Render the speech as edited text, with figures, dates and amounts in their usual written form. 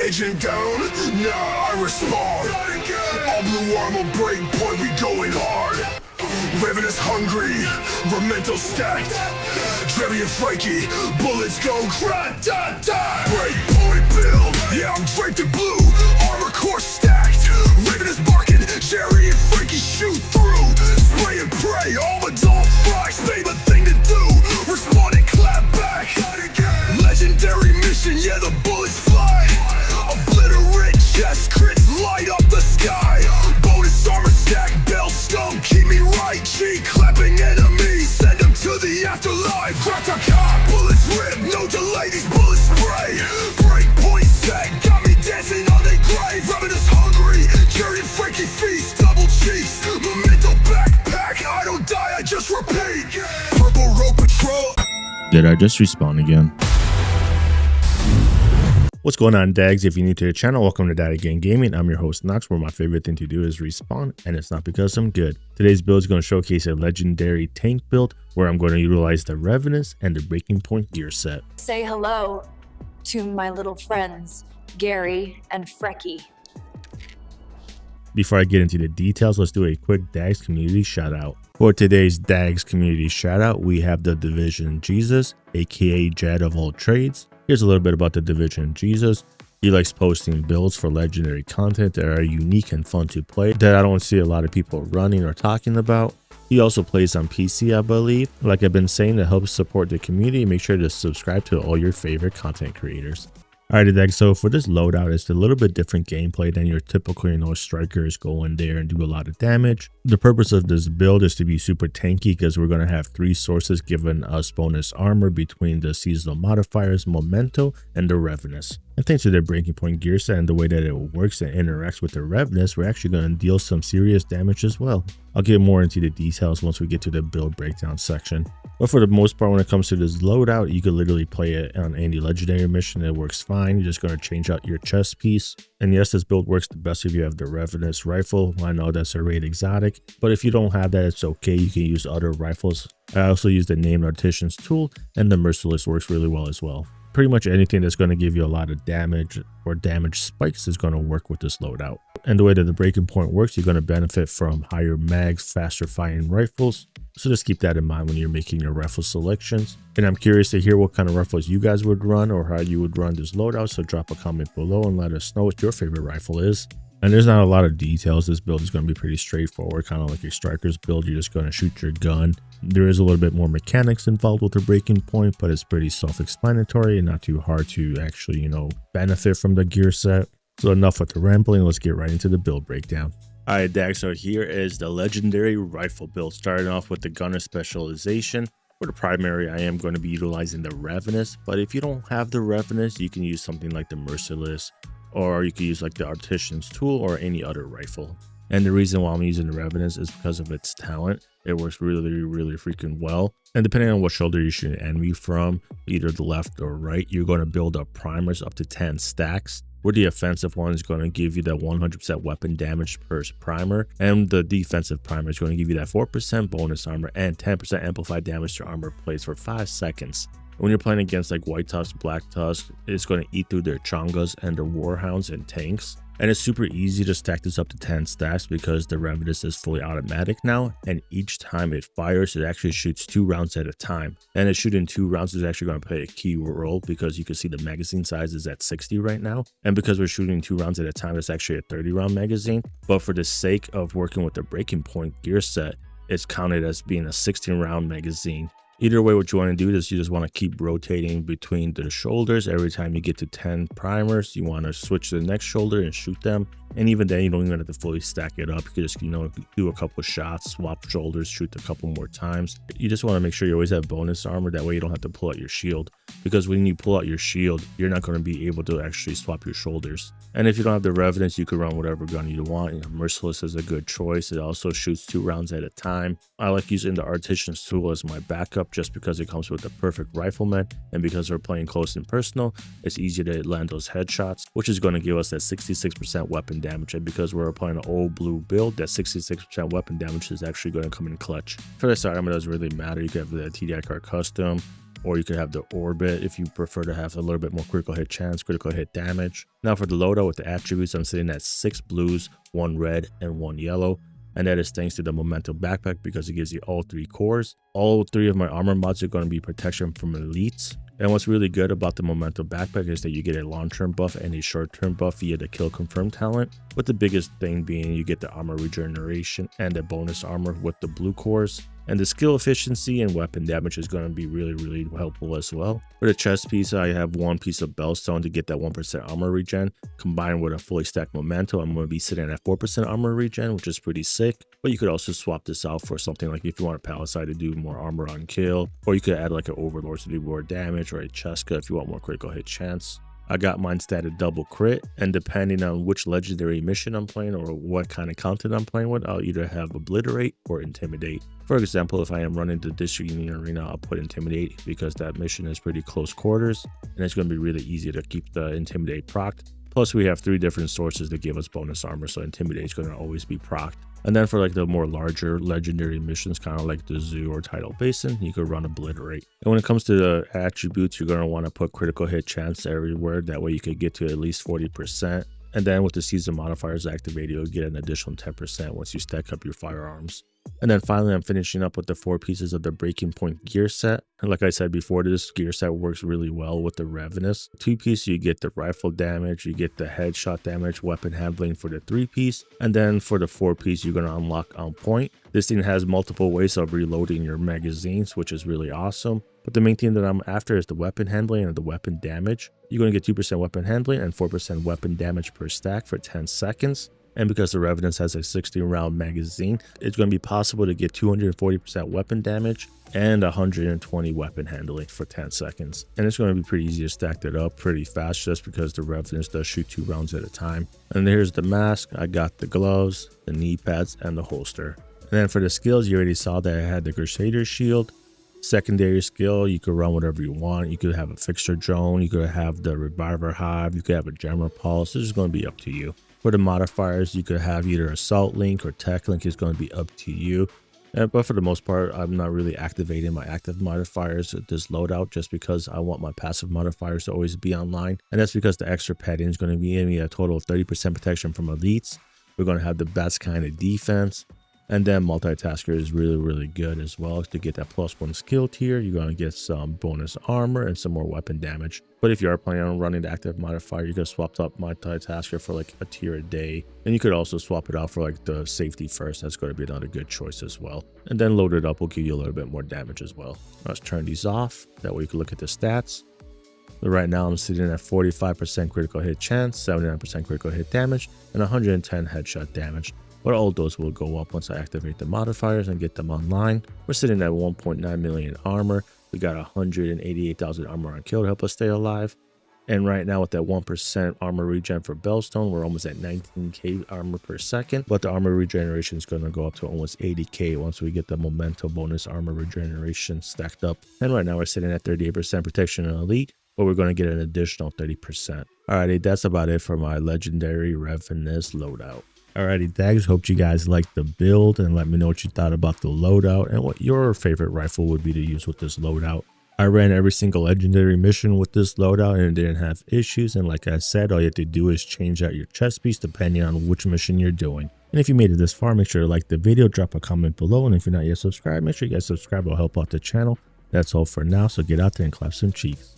Agent down, nah, I respond. All blue armor break point, we going hard. Ravenous hungry, Memento stacked. Geri Freki, bullets go crack-da-da. Break point build, yeah, I'm draped in blue. Armor core stacked. Ravenous barking, Geri Freki shoot through. Spray and pray, all the dull fries, favorite thing to do. Respond and clap back. Legendary mission, yeah, the bullets fly. Obliterate chest crits, light up the sky. Bonus armor stack, Belstone, keep me right. G clapping enemies, send them to the afterlife. Crack-a-cock, bullets rip, no delay, these bullets spray. Break point set, got me dancing on their grave. Ravenous hungry, Geri Freki feast, double cheeks. Memento backpack, I don't die, I just repeat. Purple rope patrol. Did I just respawn again? What's going on, DAGS? If you're new to the channel, welcome to Data Gaming. I'm your host, Nox, where my favorite thing to do is respawn, and it's not because I'm good. Today's build is going to showcase a legendary tank build where I'm going to utilize the Ravenous and the Breaking Point gear set. Say hello to my little friends, Geri and Freki. Before I get into the details, let's do a quick DAGS community shout out. For today's DAGS community shout out, we have the Division Jesus, aka Jad of all trades. Here's a little bit about the Division Jesus. He likes posting builds for legendary content that are unique and fun to play that I don't see a lot of people running or talking about. He also plays on PC, I believe. Like I've been saying, to help support the community, make sure to subscribe to all your favorite content creators. Alright, DAGS, so for this loadout, it's a little bit different gameplay than your typical, strikers go in there and do a lot of damage. The purpose of this build is to be super tanky because we're going to have 3 sources giving us bonus armor between the seasonal modifiers, Memento, and the Ravenous. And thanks to their Breaking Point gear set and the way that it works and interacts with the Ravenous, we're actually going to deal some serious damage as well. I'll get more into the details once we get to the build breakdown section. But for the most part, when it comes to this loadout, you can literally play it on any legendary mission. It works fine. You're just going to change out your chest piece. And yes, this build works the best if you have the Ravenous rifle. I know that's a Ravenous Exotic, but if you don't have that, it's okay. You can use other rifles. I also use the named Artisan's tool, and the MERCILESS works really well as well. Pretty much anything that's going to give you a lot of damage or damage spikes is going to work with this loadout. And the way that the Breaking Point works, you're going to benefit from higher mags, faster firing rifles. So just keep that in mind when you're making your rifle selections. And I'm curious to hear what kind of rifles you guys would run or how you would run this loadout. So drop a comment below and let us know what your favorite rifle is. And there's not a lot of details. This build is going to be pretty straightforward, kind of like your striker's build. You're just going to shoot your gun. There is a little bit more mechanics involved with the Breaking Point, but it's pretty self-explanatory and not too hard to actually, benefit from the gear set. So enough with the rambling, let's get right into the build breakdown. Alright, DAGS, so here is the legendary rifle build, starting off with the gunner specialization. For the primary, I am going to be utilizing the Ravenous, but if you don't have the Ravenous, you can use something like the MERCILESS, or you can use like the Artisan's tool or any other rifle. And the reason why I'm using the Ravenous is because of its talent. It works really, really freaking well. And depending on what shoulder you shoot an enemy from, either the left or right, you're going to build up primers up to 10 stacks. Where the offensive one is going to give you that 100% weapon damage per primer, and the defensive primer is going to give you that 4% bonus armor and 10% amplified damage to armor plates for 5 seconds. When you're playing against like White Tusk, Black Tusk, it's going to eat through their Chongas and their Warhounds and tanks. And it's super easy to stack this up to 10 stacks because the Ravenous is fully automatic now, and each time it fires, it actually shoots 2 rounds at a time. And it shooting 2 rounds is actually going to play a key role because you can see the magazine size is at 60 right now. And because we're shooting 2 rounds at a time, it's actually a 30-round magazine. But for the sake of working with the Breaking Point gear set, it's counted as being a 16-round magazine. Either way, what you want to do is you just want to keep rotating between the shoulders. Every time you get to 10 primers, you want to switch to the next shoulder and shoot them. And even then, you don't even have to fully stack it up. You can just, do a couple of shots, swap shoulders, shoot a couple more times. You just want to make sure you always have bonus armor. That way you don't have to pull out your shield. Because when you pull out your shield, you're not going to be able to actually swap your shoulders. And if you don't have the Ravenous, you can run whatever gun you want. MERCILESS is a good choice. It also shoots 2 rounds at a time. I like using the Artisan's tool as my backup just because it comes with the perfect rifleman, and because we're playing close and personal, it's easy to land those headshots, which is going to give us that 66% weapon damage. And because we're applying an old blue build, that 66% weapon damage is actually going to come in clutch. For this armor, it doesn't really matter. You can have the TDI card custom, or you could have the orbit if you prefer to have a little bit more critical hit chance, critical hit damage. Now for the loadout with the attributes, I'm sitting at 6 blues, 1 red, and 1 yellow. And that is thanks to the Memento backpack because it gives you all 3 cores. All 3 of my armor mods are going to be protection from elites. And what's really good about the Memento backpack is that you get a long-term buff and a short-term buff via the kill confirm talent, with the biggest thing being you get the armor regeneration and the bonus armor with the blue cores. And the skill efficiency and weapon damage is going to be really helpful as well. For the chest piece, I have 1 piece of Belstone to get that 1% armor regen. Combined with a fully stacked Memento, I'm going to be sitting at 4% armor regen, which is pretty sick. But you could also swap this out for something like if you want a Palisade to do more armor on kill, or you could add like an Overlord to do more damage, or a Cheska if you want more critical hit chance. I got mine statted double crit, and depending on which legendary mission I'm playing or what kind of content I'm playing with, I'll either have Obliterate or Intimidate. For example, if I am running the District Union Arena, I'll put Intimidate because that mission is pretty close quarters, and it's going to be really easy to keep the Intimidate procced. Plus, we have 3 different sources that give us bonus armor, so Intimidate is going to always be procced. And then for like the more larger legendary missions, kind of like the Zoo or Tidal Basin, you could run Obliterate. And when it comes to the attributes, you're going to want to put critical hit chance everywhere. That way you could get to at least 40%. And then with the season modifiers activated, you'll get an additional 10% once you stack up your firearms. And then finally, I'm finishing up with the 4 pieces of the Breaking Point gear set. And like I said before, this gear set works really well with the Ravenous. 2-piece, you get the rifle damage, you get the headshot damage, weapon handling for the 3-piece. And then for the 4-piece, you're going to unlock On Point. This thing has multiple ways of reloading your magazines, which is really awesome. But the main thing that I'm after is the weapon handling and the weapon damage. You're going to get 2% weapon handling and 4% weapon damage per stack for 10 seconds. And because the Ravenous has a 16-round magazine, it's going to be possible to get 240% weapon damage and 120 weapon handling for 10 seconds. And it's going to be pretty easy to stack that up pretty fast just because the Ravenous does shoot 2 rounds at a time. And here's the mask. I got the gloves, the knee pads, and the holster. And then for the skills, you already saw that I had the Crusader shield. Secondary skill, you could run whatever you want. You could have a fixture drone, you could have the reviver hive, you could have a jammer pulse. This is going to be up to you. For the modifiers, you could have either assault link or tech link. Is going to be up to you. But for the most part, I'm not really activating my active modifiers at this loadout just because I want my passive modifiers to always be online. And that's because the extra padding is going to be giving me a total of 30% protection from elites. We're going to have the best kind of defense. And then multitasker is really good as well. To get that +1 skill tier, you're going to get some bonus armor and some more weapon damage. But if you are planning on running the active modifier, you could swap up multitasker for like a tier a day. And you could also swap it out for like the safety first. That's going to be another good choice as well. And then load it up will give you a little bit more damage as well. Let's turn these off. That way you can look at the stats. So right now I'm sitting at 45% critical hit chance, 79% critical hit damage, and 110 headshot damage. But all those will go up once I activate the modifiers and get them online. We're sitting at 1.9 million armor. We got 188,000 armor on kill to help us stay alive. And right now with that 1% armor regen for Belstone, we're almost at 19k armor per second. But the armor regeneration is going to go up to almost 80k once we get the Memento bonus armor regeneration stacked up. And right now we're sitting at 38% protection and elite, but we're going to get an additional 30%. Alrighty, that's about it for my legendary Ravenous loadout. Alrighty, DAGS, hope you guys liked the build and let me know what you thought about the loadout and what your favorite rifle would be to use with this loadout. I ran every single legendary mission with this loadout and it didn't have issues, and like I said, all you have to do is change out your chest piece depending on which mission you're doing. And if you made it this far, make sure to like the video, drop a comment below, and if you're not yet subscribed, make sure you guys subscribe. It'll help out the channel. That's all for now, so get out there and clap some cheeks.